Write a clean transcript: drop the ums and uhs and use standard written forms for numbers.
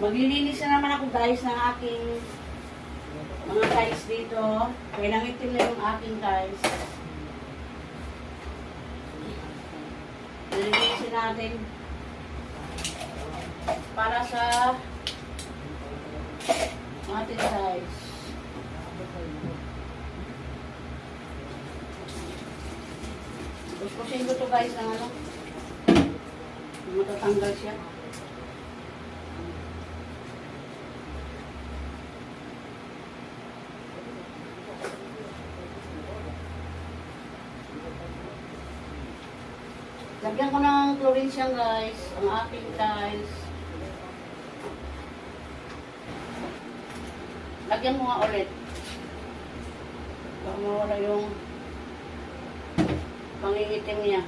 Maglilinis na naman ako guys ng aking mga tiles dito. Kaya nangitim na yung aking tiles. Nililisin natin para sa ating tiles. Puspusin ko to guys ng ano. Matatanggal siya. Lagyan ko ng chlorine siyang guys, ang aking tiles. Lagyan mo nga ulit. Baka mawala yung pangingitim niya.